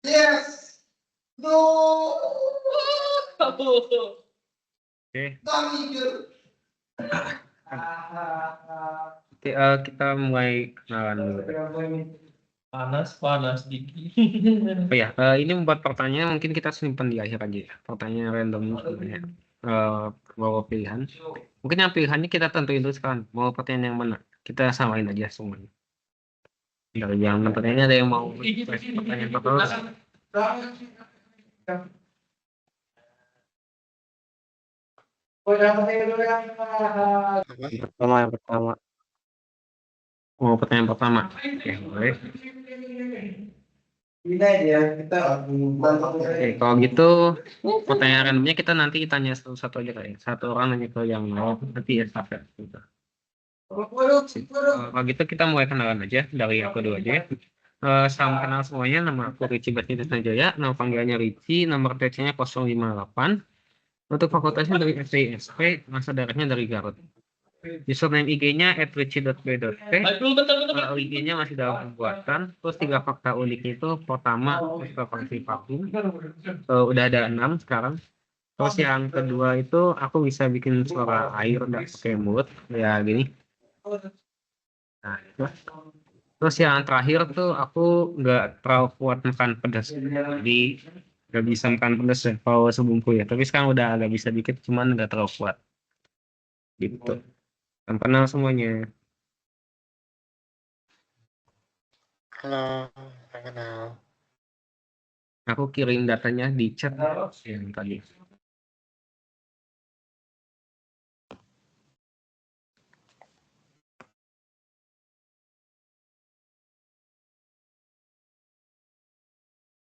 Yes. No. Oke. Ah. Oke, kita mulai kenalan dulu. Panas dikit. Oh ya, ini membuat pertanyaan mungkin kita simpan di akhir aja ya. Pertanyaan random sebenarnya. Bawa pilihan. Mungkin yang pilihannya kita tentuin dulu sekarang. Mau pertanyaan yang mana? Kita samain aja semuanya. Dari yang pertanyaannya ada yang mau pertanyaan pertama? Yang pertama. Mau pertanyaan pertama? Oke, boleh. Oke, kalau gitu pertanyaan randomnya kita nanti tanya satu-satu aja kali. Satu orang nanya ke yang lain, nanti estafet gitu. Kalau gitu kita mulai kenalan aja dari aku dulu aja ya. Salam kenal semuanya, nama aku Ricci Basnita Jaya, nama panggilannya Ricci, nomor TC-nya 058. Untuk fakultasnya dari FTISP, masa darahnya dari Garut. Username IG-nya @ricci.b.t. IG-nya masih dalam pembuatan. Terus 3 fakta uniknya itu pertama suka pakai vakum. Udah ada 6 sekarang. Terus yang kedua itu aku bisa bikin suara air nggak pakai mulut ya gini. Nah, itu. Terus yang terakhir tuh aku nggak terlalu kuat makan pedas. Jadi nggak bisa makan pedas ya kalau sebelum kuliah. Tapi sekarang udah agak bisa dikit, cuman nggak terlalu kuat. Gitu. Dan kenal semuanya. Halo, kenal. Aku kirim datanya di chat yang tadi.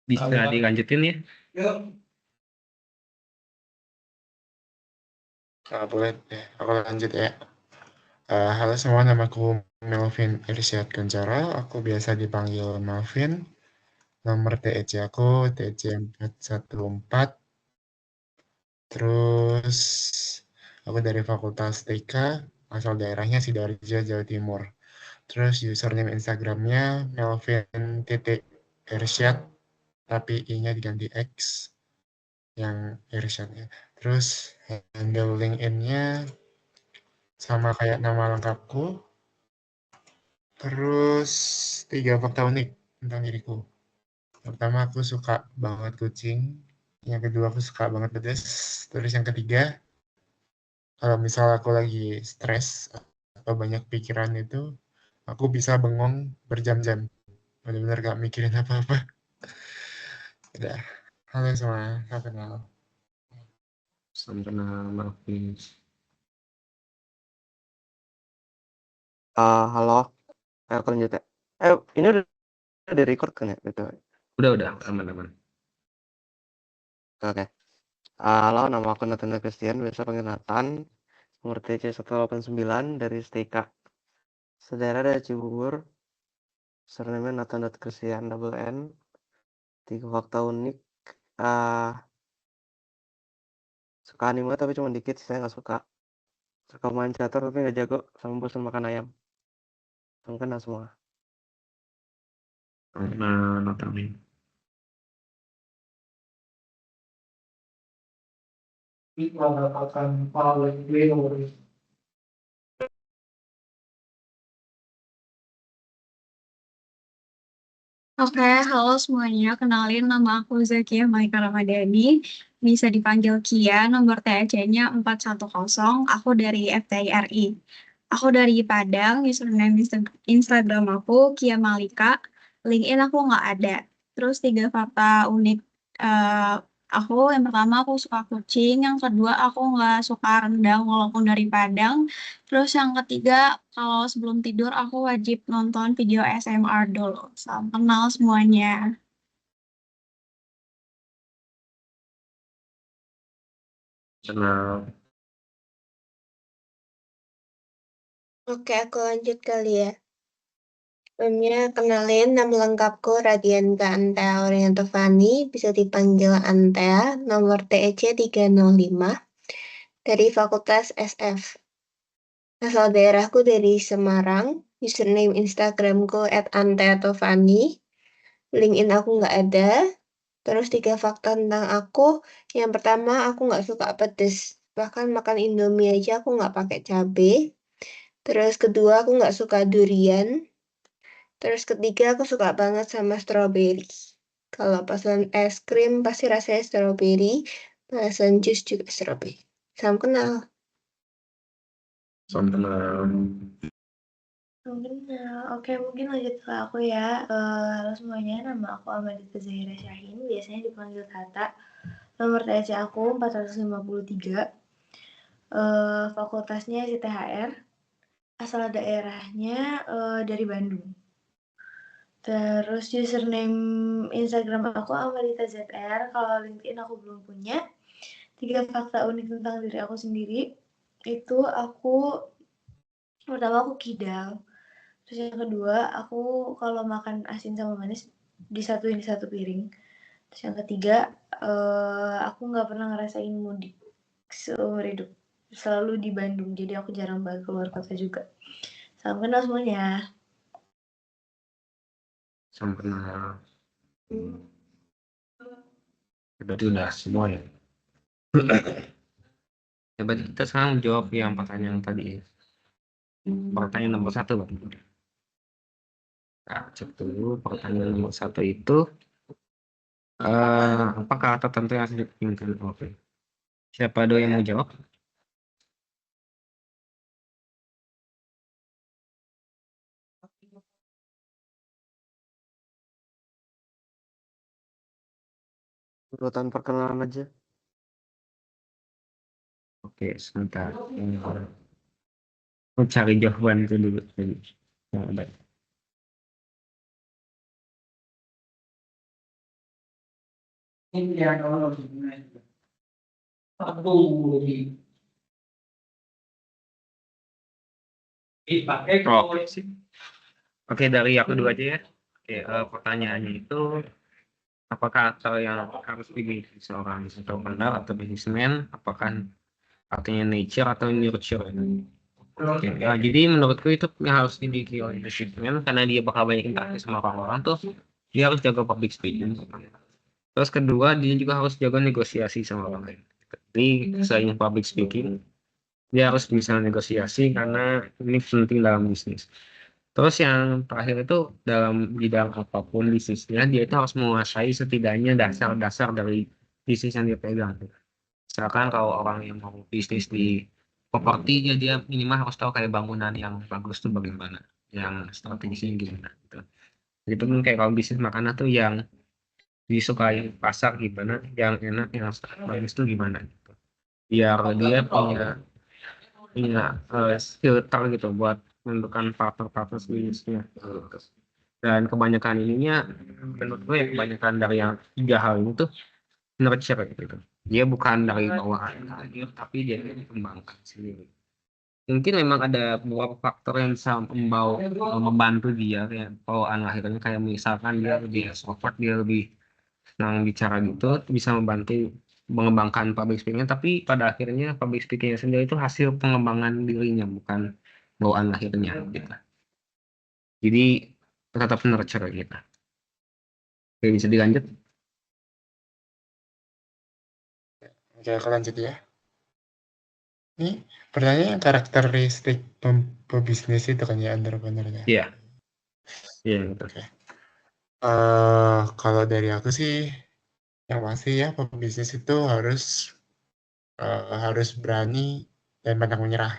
Bisa dilanjutin ya? Boleh deh, aku lanjut ya. Halo semua, namaku Melvin Irsyad Kencana. Aku biasa dipanggil Melvin. Nomor TEC aku TEC 414. Terus aku dari Fakultas TK, asal daerahnya Sidoarjo, Jawa Timur. Terus username Instagramnya Melvin titik Irsyad, tapi I-nya diganti X yang Irsyad ya. Terus handle LinkedIn-nya sama kayak nama lengkapku. Terus 3 fakta unik tentang diriku. Pertama, aku suka banget kucing. Yang kedua, aku suka banget pedas. Terus yang ketiga, kalau misal aku lagi stres atau banyak pikiran itu, aku bisa bengong berjam-jam. Benar-benar gak mikirin apa-apa. Udah. Halo semua, salam kenal. Salam kenal Melvin. Halo, aku lanjut ya. Ini udah di record kan ya? Gitu. Udah aman. Oke. Halo, nama aku Nathan Christian, biasa panggil Nathan. Nomor TC 189 dari STK. Saudara dari Cibubur. Surname Nathan.Christian double N. 3 fakta unik. Suka anime tapi cuma dikit, saya nggak suka. Suka main catur tapi nggak jago, sama bosan makan ayam. Salam kenal semua. Nah, Nathan. Oke, halo semuanya. Kenalin nama aku Zakia Maika Ramadhani. Bisa dipanggil Kia, nomor TC-nya 410. Aku dari FTIRI. Aku dari Padang, username Instagram aku Kia Malika. LinkedIn aku nggak ada. Terus 3 fakta unik aku. Yang pertama aku suka kucing. Yang kedua aku nggak suka rendang walaupun dari Padang. Terus yang ketiga, kalau sebelum tidur aku wajib nonton video ASMR dulu. Salam kenal semuanya. Kenal. Oke, aku lanjut kali ya. Sebelumnya kenalin nama lengkapku Radianta Antea Oriantovani, bisa dipanggil Antea, nomor TEC 305 dari Fakultas SF. Asal daerahku dari Semarang, username Instagramku @anteatovani, LinkedIn aku nggak ada. Terus 3 fakta tentang aku, yang pertama aku nggak suka pedes, bahkan makan Indomie aja aku nggak pakai cabai. Terus kedua aku nggak suka durian. Terus ketiga aku suka banget sama strawberry. Kalau pesan es krim pasti rasanya strawberry, pesan jus juga strawberry. Salam kenal. Salam kenal. Salam kenal. Oke, mungkin lanjut ke aku ya. Halo semuanya, nama aku Amadita Zahira Syahin, biasanya dipanggil Tata. Nomor TC aku 453. Fakultasnya SITHR. Asal daerahnya dari Bandung. Terus username Instagram aku Amadita ZR. Kalau LinkedIn aku belum punya. 3 fakta unik tentang diri aku sendiri. Itu pertama aku kidal. Terus yang kedua, aku kalau makan asin sama manis disatuin di satu piring. Terus yang ketiga, aku nggak pernah ngerasain mudik seumur hidup. Selalu di Bandung, jadi aku jarang banget keluar kota juga. Salam kenal semuanya. Salam kenal. Berarti udah semua ya. Ya, berarti kita sekarang jawab yang pertanyaan tadi. Pertanyaan nomor 1, Bang. Nah, cek dulu pertanyaan nomor 1 itu apakah tertentu yang harus dipikirkan? Oke. Siapa dulu yang mau jawab? Urutan perkenalan aja. Oke, sebentar. Aku cari jawaban itu dulu. Nah, baik. Ini yang kalau aduh, dipakai Oke, sip. Oke, dari aku dulu aja ya. Oke, pertanyaannya itu apakah atau yang harus dimiliki seorang entrepreneur atau businessman, apakah artinya nature atau nurture? Oke, jadi menurutku itu yang harus dimiliki oleh businessman karena dia bakal banyak interaksi sama orang-orang tuh, dia harus jaga public speaking. Terus kedua, dia juga harus jaga negosiasi sama orang lain. Jadi selain public speaking, dia harus bisa negosiasi karena ini penting dalam bisnis. Terus yang terakhir itu dalam bidang apapun bisnisnya, dia itu harus menguasai setidaknya dasar-dasar dari bisnis yang dia pegang. Misalkan kalau orang yang mau bisnis di properti, dia minimal harus tahu kayak bangunan yang bagus tuh bagaimana, yang strategisnya gimana gitu. Itu kan kayak kalau bisnis makanan tuh yang disukai pasar gimana, yang enak, yang bagus tuh gimana gitu. Biar dia punya filter gitu buat menentukan partner-partner bisnisnya. Dan kebanyakan ininya menurut gue ya kebanyakan dari yang 3 hal ini tuh nurture gitu. Dia bukan dari bawahan lahir, tapi dia dikembangkan sendiri. Mungkin memang ada beberapa faktor yang bisa membantu dia kayak bawaan lahirnya, kayak misalkan dia lebih extrovert, dia lebih senang bicara gitu, bisa membantu mengembangkan public speaking, tapi pada akhirnya public speaking sendiri itu hasil pengembangan dirinya, bukan bawaan lahirnya gitu. Jadi tetap nurture gitu. Oke, bisa dilanjut. Oke, aku lanjut ya. Ini pertanyaan karakteristik pebisnis itu kan ya, entrepreneurnya. Iya. Iya, gitu. Oke. Kalau dari aku sih, yang pasti ya pebisnis itu harus berani dan pantang menyerah.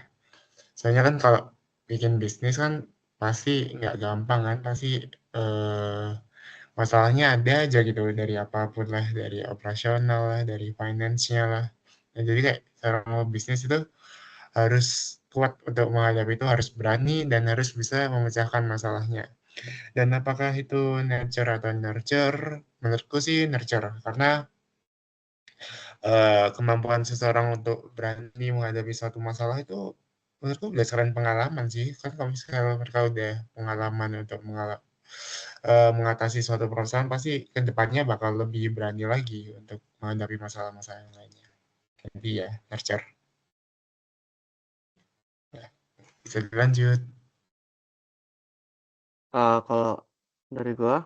Soalnya kan kalau bikin bisnis kan pasti nggak gampang kan, pasti masalahnya ada aja gitu dari apapun lah, dari operasional lah, dari finance-nya lah. Nah, jadi kayak seorang mau bisnis itu harus kuat untuk menghadapi itu, harus berani dan harus bisa memecahkan masalahnya. Dan apakah itu nature atau nurture? Menurutku sih nurture, karena kemampuan seseorang untuk berani menghadapi suatu masalah itu menurutku berdasarkan pengalaman sih. Kan kalau misalnya mereka udah pengalaman untuk mengatasi suatu perusahaan, pasti kedepannya bakal lebih berani lagi untuk menghadapi masalah-masalah yang lainnya. Jadi ya, nurture. Ya, bisa dilanjut. Kalau dari gua,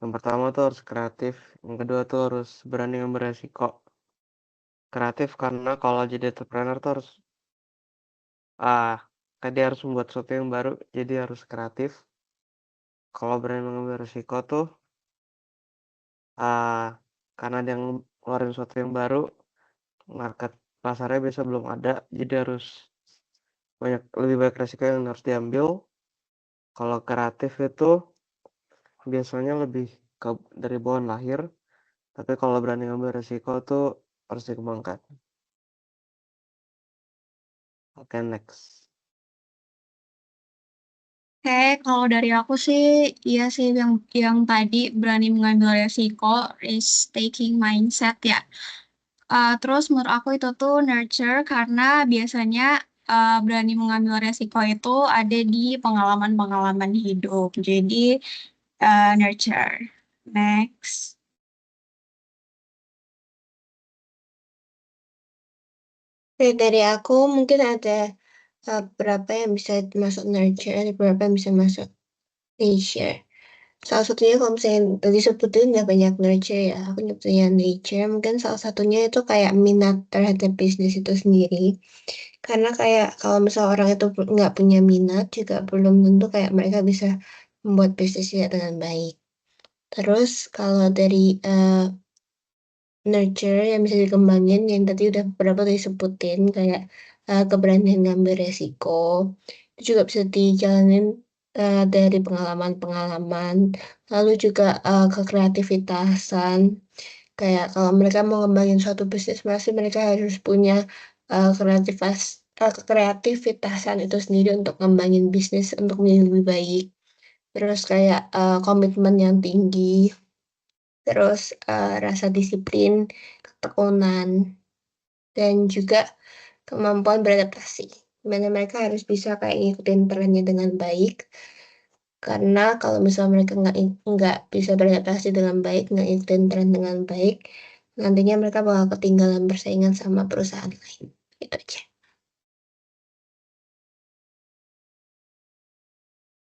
yang pertama tuh harus kreatif, yang kedua tuh harus berani ngambil resiko. Kreatif karena kalau jadi entrepreneur tuh harus kan dia harus membuat sesuatu yang baru, jadi harus kreatif. Kalau berani mengambil resiko tuh karena dia ngeluarin sesuatu yang baru, market pasarnya biasa belum ada, jadi harus lebih banyak resiko yang harus diambil. Kalau kreatif itu biasanya lebih dari bawaan lahir, tapi kalau berani ngambil resiko tuh harus dikembangkan. Oke, next. Oke, kalau dari aku sih, iya sih yang tadi berani mengambil resiko, risk taking mindset ya. Terus menurut aku itu tuh nurture karena biasanya berani mengambil resiko itu ada di pengalaman-pengalaman hidup. Jadi nurture. Next. Oke, dari aku mungkin ada beberapa yang bisa masuk nurture, ada beberapa yang bisa masuk nature. Salah satunya kalau misalnya tadi sebutin nggak banyak nurture ya, aku nyebutnya nature. Mungkin salah satunya itu kayak minat terhadap bisnis itu sendiri. Karena kayak kalau misalnya orang itu nggak punya minat juga belum tentu kayak mereka bisa membuat bisnisnya dengan baik. Terus kalau dari nurture yang bisa dikembangin yang tadi udah beberapa disebutin kayak keberanian ngambil resiko itu juga bisa dijalanin dari pengalaman-pengalaman lalu juga kekreativitasan kayak kalau mereka mau ngembangin suatu bisnis pasti mereka harus punya kreativitasan itu sendiri untuk ngembangin bisnis untuk menjadi lebih baik terus kayak komitmen yang tinggi terus rasa disiplin, ketekunan, dan juga kemampuan beradaptasi. Dimana mereka harus bisa kayak ngikutin trennya dengan baik. Karena kalau misalnya mereka nggak bisa beradaptasi dengan baik, nggak ngikutin tren dengan baik, nantinya mereka bakal ketinggalan persaingan sama perusahaan lain. Itu aja.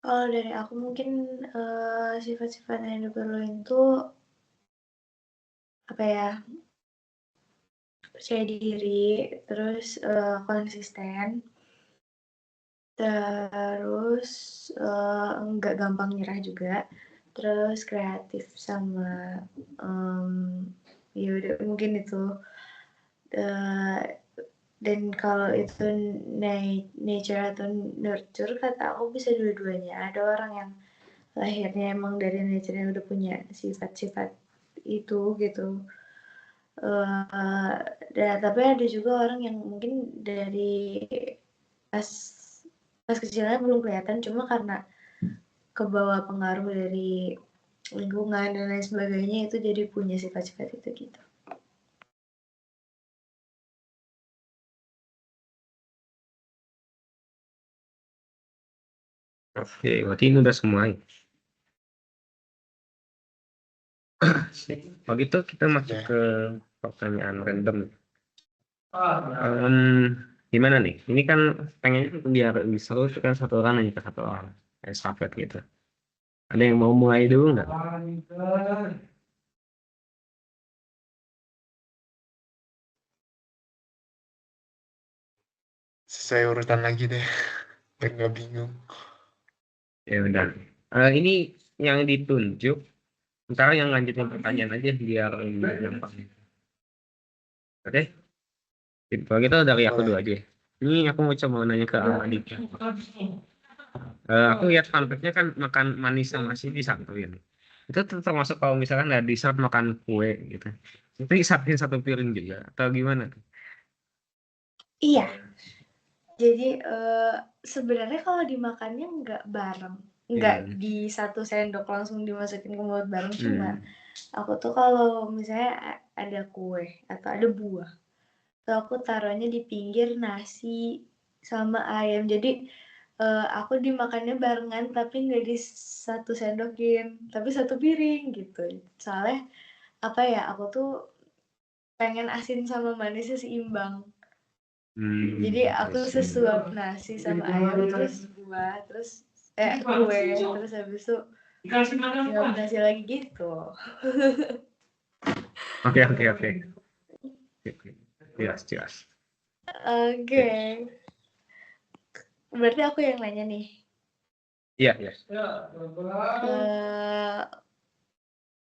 Kalau dari aku mungkin sifat-sifat yang diperluin tuh apa ya, percaya diri, terus konsisten, terus nggak gampang nyerah juga, terus kreatif sama ya udah mungkin itu. Dan kalau itu nature atau nurture kata aku bisa dua-duanya. Ada orang yang lahirnya emang dari nature-nya udah punya sifat-sifat itu gitu. Tapi ada juga orang yang mungkin dari pas kecilnya belum kelihatan cuma karena kebawa pengaruh dari lingkungan dan lain sebagainya itu jadi punya sifat-sifat itu gitu. Oke, berarti ini udah semua ya. Kalau gitu kita masuk ke pertanyaan random. Gimana nih? Ini kan pengen biar lebih seru itu kan satu orang nanya ke satu orang. Estafet gitu. Ada yang mau mulai dulu nggak? Sesuai urutan lagi deh. Biar nggak bingung. Ya udah. Ini yang ditunjuk. Ntar yang lanjutin pertanyaan aja biar lebih gampang. Oke? Kalau gitu dari aku dulu Boleh. aja. Ini aku mau coba nanya ke Amadika. Aku lihat fanpage-nya kan makan manis sama sih disatuin. Itu termasuk kalau misalkan nggak dessert makan kue gitu. Itu disatuin satu piring juga atau gimana? Iya. Jadi sebenarnya kalau dimakannya nggak bareng, nggak di satu sendok langsung dimasukin ke mulut bareng. Cuma aku tuh kalau misalnya ada kue atau ada buah, tuh aku taruhnya di pinggir nasi sama ayam. Jadi aku dimakannya barengan tapi nggak di satu sendokin, tapi satu piring gitu. Soalnya apa ya, aku tuh pengen asin sama manisnya seimbang. Jadi aku sesuap nasi sama ayam terus buah terus gue terus habis itu jawab nasi lagi gitu. Oke. Jelas. Oke. Berarti aku yang nanya nih. Iya.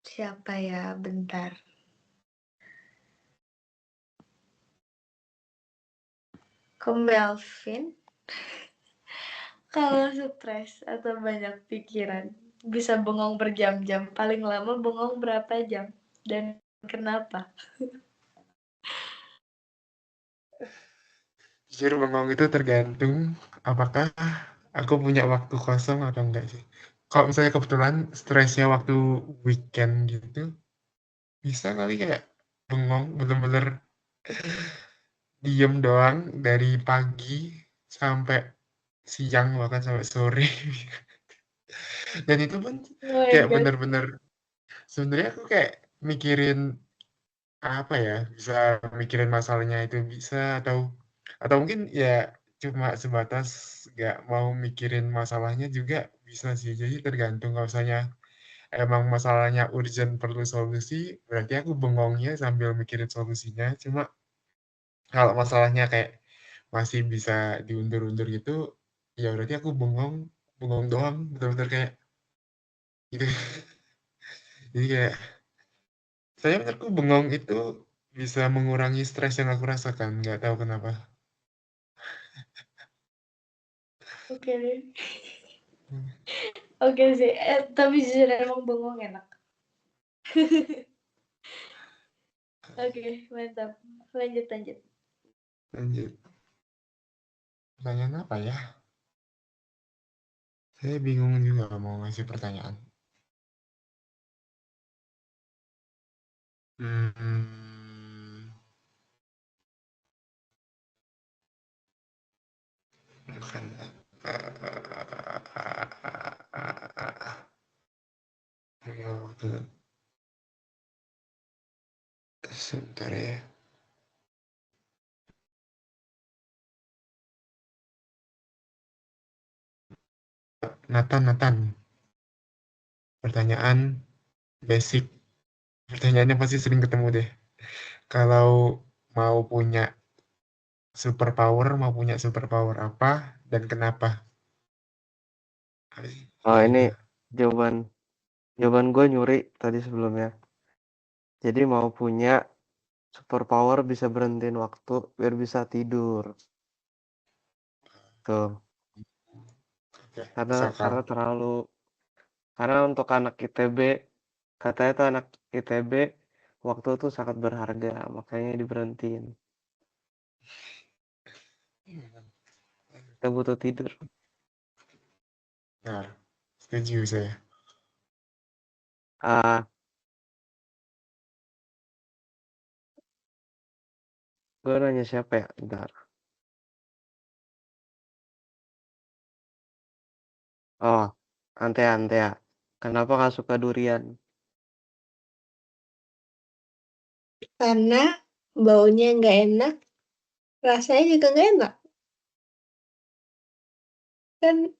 Siapa ya? Bentar. Ke Melvin. Kalau stres atau banyak pikiran, bisa bengong berjam-jam. Paling lama bengong berapa jam? Dan kenapa? Jujur bengong itu tergantung apakah aku punya waktu kosong atau enggak sih. Kalau misalnya kebetulan stresnya waktu weekend gitu, bisa kali kayak bengong bener-bener diem doang dari pagi sampai siang bahkan sampai sore. Dan itu pun Oh my kayak God. bener-bener sebenarnya aku kayak mikirin apa ya, bisa mikirin masalahnya itu bisa atau mungkin ya cuma sebatas nggak mau mikirin masalahnya juga bisa sih. Jadi tergantung kalau misalnya emang masalahnya urgent perlu solusi, berarti aku bengongnya sambil mikirin solusinya. Cuma kalau masalahnya kayak masih bisa diundur-undur gitu, ya berarti aku bengong, bengong doang, bener-bener kayak gitu. Jadi kayak saya menurutku bengong itu bisa mengurangi stres yang aku rasakan, nggak tahu kenapa. Oke deh. Oke sih. Tapi jujur emang bengong enak. Oke, mantap. Lanjut. Lanjut. Pertanyaan apa ya? Saya bingung juga mau ngasih pertanyaan. Hmm, bukan. Sebentar ya. Nathan. Pertanyaan basic. Pertanyaannya pasti sering ketemu deh. Kalau mau punya mau punya superpower apa dan kenapa? Oh, Ya ini itu. jawaban gue nyuri tadi sebelumnya. Jadi mau punya superpower bisa berhentiin waktu biar bisa tidur. Tuh, Oke, karena masuk akal. karena untuk anak ITB, katanya tuh anak ITB waktu tuh sangat berharga, makanya diberhentiin. Kita butuh tidur. Nah, setuju saya. Ah, gue nanya siapa ya? Bentar. Oh, Antea. Kenapa nggak suka durian? Karena baunya nggak enak, rasanya juga nggak enak. Kan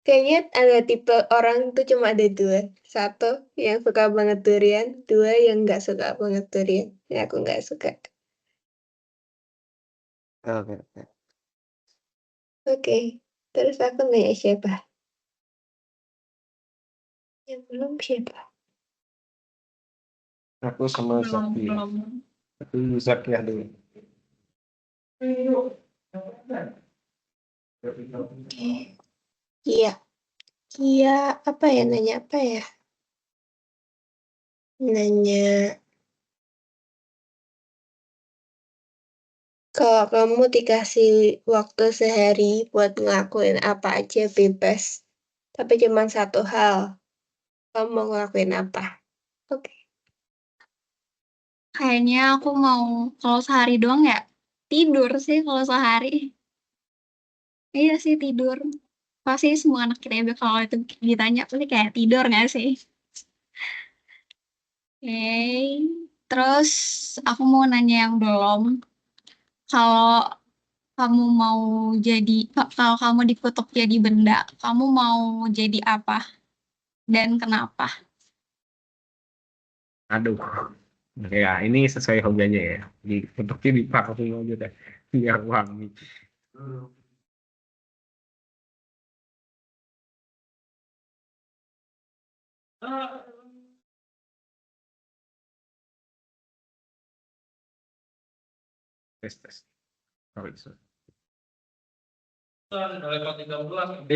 kayaknya ada tipe orang tuh cuma ada dua. Satu yang suka banget durian, dua yang nggak suka banget durian. Ya aku nggak suka. Oke. Oke, terus aku nanya siapa? Yang belum siapa? Aku sama Zaki. Belum. Aku Zaki ya dulu. Oke. Kia. Kia apa ya? Nanya apa ya? Nanya kalau kamu dikasih waktu sehari buat ngelakuin apa aja bebas, tapi cuma satu hal, kamu mau ngelakuin apa? Oke. Kayaknya aku mau kalau sehari doang ya tidur sih kalau sehari. Iya sih tidur. Pasti semua anak kita ya kalau itu ditanya pasti kayak tidur nggak sih? Oke. Terus aku mau nanya yang belum. Kalau kamu mau kalau kamu dikutuk jadi benda, kamu mau jadi apa dan kenapa? Aduh. Ya, ini sesuai hobinya ya. Untuk di parfum aja deh. Biar wangi. Tes, tes. Sorry, sorry.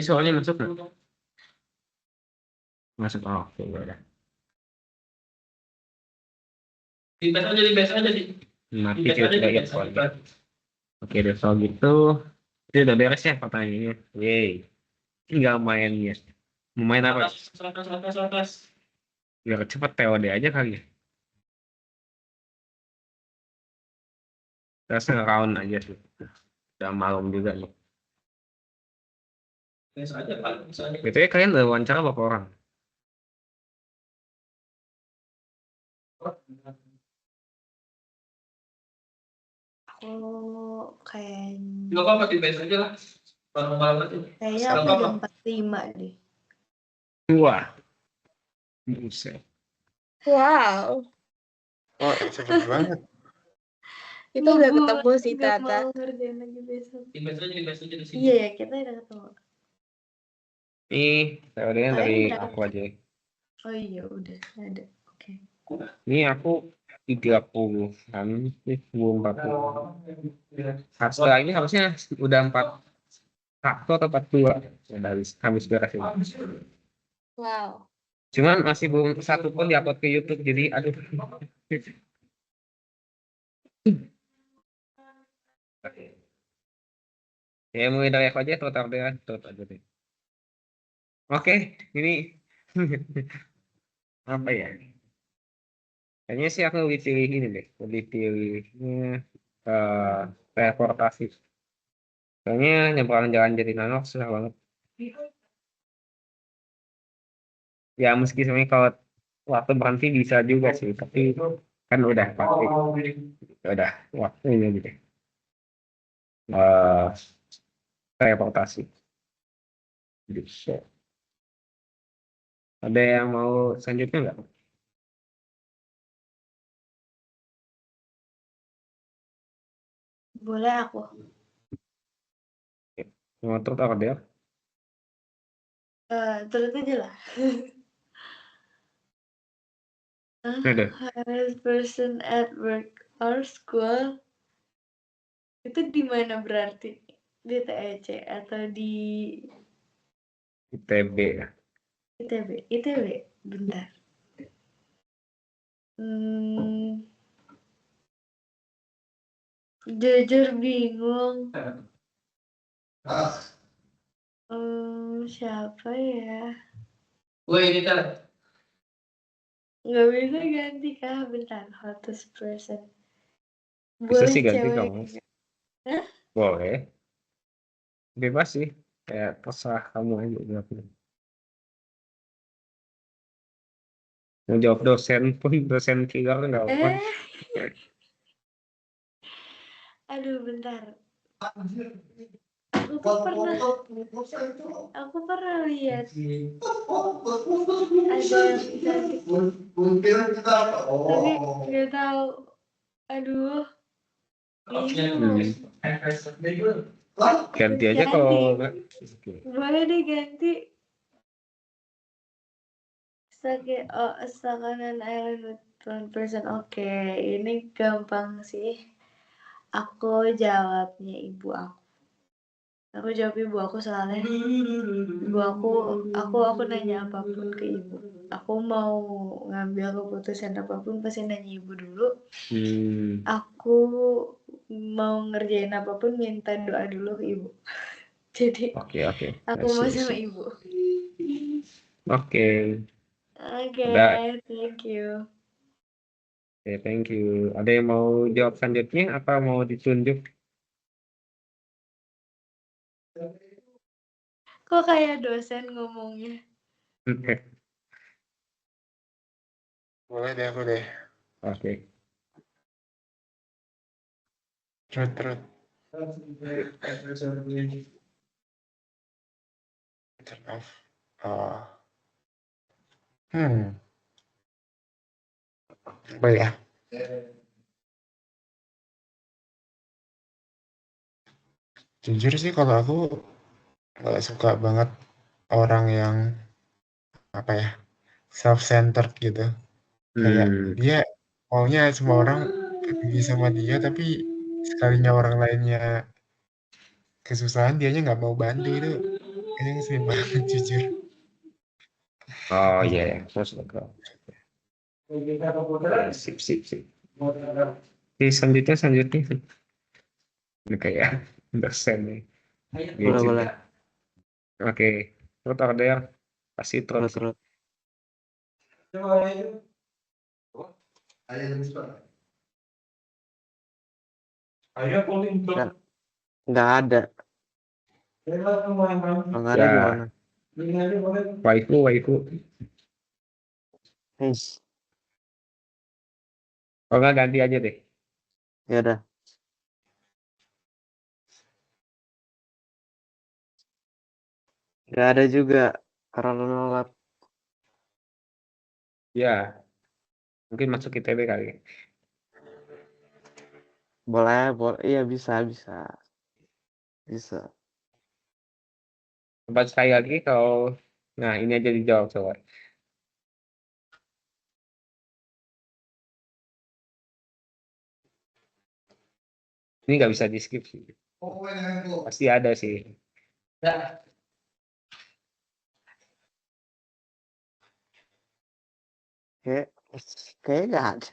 Soalnya masuk nggak? Masuk. Oh, oke, udah. Mati coba ya soalnya. Oke, deh soal gitu. Ini udah beres ya pertanyaannya. Yeay. Tinggal main ya. Mau main apa? Biar cepet TOD aja kali ya. Kita round aja sih. Udah malam juga nih. BTW kalian udah wawancara berapa orang? Aku kayak Gak apa-apa di base aja lah. Malam-malam aja. kayaknya aku udah 45 deh. Wah. Buset. Wow, Oh, cepet banget. itu udah ketemu si Nggak Tata. mau ngerjain lagi besok. Di base aja di sini. Iya ya, kita udah ketemu. Ini TOD-nya dari Kalian berapa? aku aja. Oh iya, udah ada. Oke. Ini aku 30 kan, ini 40. Setelah ini harusnya udah 41 atau 42. Udah habis beres ini. Wow. Cuman masih belum satu pun diupload ke YouTube, jadi aduh. Oke. Ya mulai dari aku aja, tutup aja deh. Oke, ini apa ya? Kayaknya sih aku lebih pilih ini deh, lebih pilihnya teleportasi. Kayaknya nyebrang jalan Jatinangor susah banget. Ya meski sebenarnya kalau waktu berhenti bisa juga sih, tapi kan udah pasti udah waktunya gitu. Eh Teleportasi. Gitu. Ada yang mau selanjutnya nggak? Boleh aku. Ngotot order. Terus aja lah. Ada. Hardest person at work or school itu di mana berarti? Di TEC atau di ITB ya. ITB? ITB, bentar. Jujur bingung. Siapa ya? Woi, ini kan. Nggak bisa ganti kah? Bentar, hottest person. Bisa Boleh sih ganti cewek kamu. nggak? Hah? Boleh. Bebas sih. Kayak terserah kamu aja. Mau jawab dosen pun dosen killer nggak apa. Aduh, bentar. Aku pernah lihat ada yang cantik, tapi nggak tahu. Aduh, bingung. Ganti aja kalau nggak. Oke. Boleh deh ganti. Sakanan island with one person. Oke, ini gampang sih. Aku jawabnya ibu aku. Aku jawab ibu aku soalnya ibu aku nanya apapun ke ibu. Aku mau ngambil keputusan apapun pasti nanya ibu dulu. Aku mau ngerjain apapun minta doa dulu ke ibu. Jadi Oke. aku mau sama ibu. Oke. Thank you. Oke, thank you. Ada yang mau jawab selanjutnya apa mau ditunjuk? Kok kayak dosen ngomongnya? Boleh deh aku deh. Oke. Terus. Turn off. Oh. Hmm. Apa ya? Jujur sih kalau aku nggak suka banget orang yang apa ya, self-centered gitu. Kayak dia maunya semua orang peduli sama dia, tapi sekalinya orang lainnya kesusahan dianya nggak mau bantu, itu ngeselin banget jujur. Oh iya ya, terus sip sip sip. Oke, selanjutnya. Ini kayak dosen nih. Boleh, Gitu. boleh. Oke, terus order kasih terus. Terus. Nggak ada. Nggak ada Ya, gimana? waifu. Oh nggak, ganti aja deh. Ya udah. Nggak ada juga. Karena lu nolak. Ya, mungkin masuk ITB kali. Boleh. Iya, bisa. Bisa. Coba sekali lagi kalau, nah ini aja dijawab coba. Ini nggak bisa di skip sih. Pasti ada sih. Kayak nggak ada.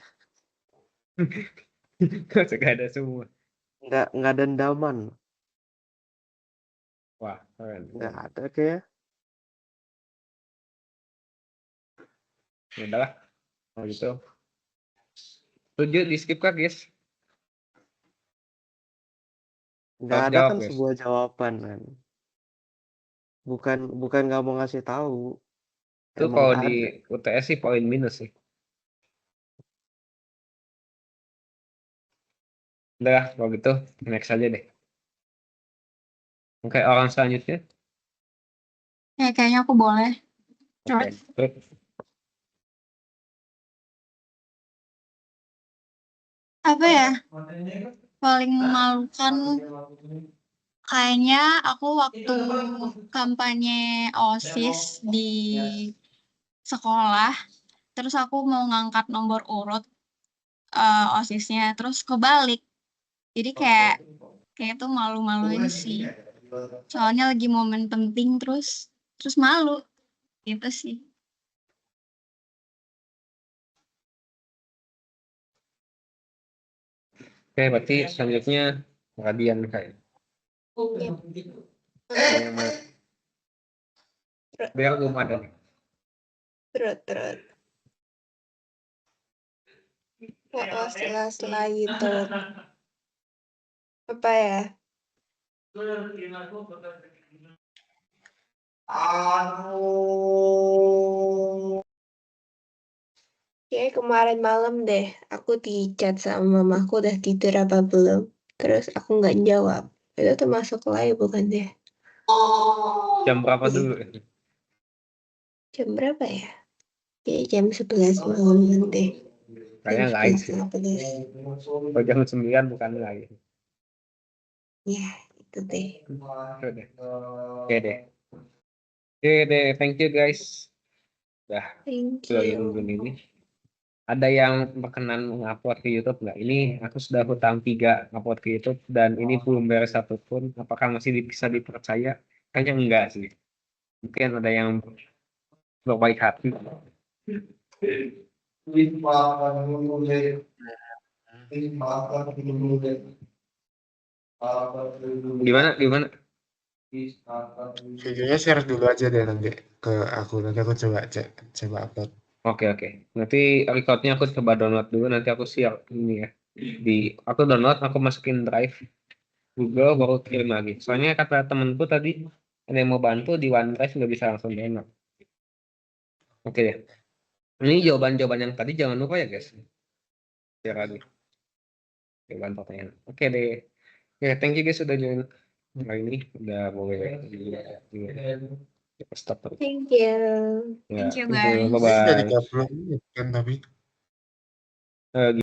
Nggak ada semua. Nggak dendaman. Wah, keren. Nggak ada kayak. Ya udahlah. Kalau gitu. Setuju di skip kan guys? Nggak ada Jawab kan guys. sebuah jawaban kan. Bukan nggak mau ngasih tahu. Itu Emang kalau ada. di UTS sih poin minus sih. Udah, kalau gitu next aja deh. Oke, orang selanjutnya. Ya, kayaknya aku boleh. Coba. Oke. Apa ya? Paling memalukan kayaknya aku waktu kampanye OSIS di sekolah, terus aku mau ngangkat nomor urut OSISnya, terus kebalik. Jadi kayak itu malu-maluin sih. Soalnya lagi momen penting terus malu gitu sih. Oke, berarti selanjutnya Radian kayak. Yang mana? Biar belum ada nih. Terus. Sela-sela gitu. Apa ya? Kayak kemarin malam deh, aku di chat sama mamaku udah tidur apa belum. Terus aku nggak jawab. Itu termasuk live bukan deh? Jam berapa Iya. dulu? Jam berapa ya? Kayak jam 11 malam nanti. Kayaknya lain sih. 11. Kalau jam 9 bukan lain. Ya, itu deh. Oke deh. Oke deh, thank you guys. Dah, Thank sudah you. nungguin ini. Ada yang berkenan mengupload ke YouTube nggak? Ini aku sudah hutang 3 upload ke YouTube dan ini belum beres satupun. Apakah masih bisa dipercaya? Kayaknya enggak sih. Mungkin ada yang berbaik hati. Gimana? Videonya share dulu aja deh nanti ke aku, nanti aku coba upload. Oke. Nanti recordnya aku coba download dulu. Nanti aku share ini ya. Aku download, aku masukin drive Google, baru kirim lagi. Soalnya kata temenku tadi ada yang mau bantu di OneDrive nggak bisa langsung download. Oke ya. Ini jawaban-jawaban yang tadi jangan lupa ya guys. Share lagi. Jawaban pertanyaan. Oke deh. Oke, thank you guys sudah join hari ini. Udah boleh stop. Thank you. Ya, Thank you, thank you. guys. Udah Bye-bye. 30 menit kan tapi.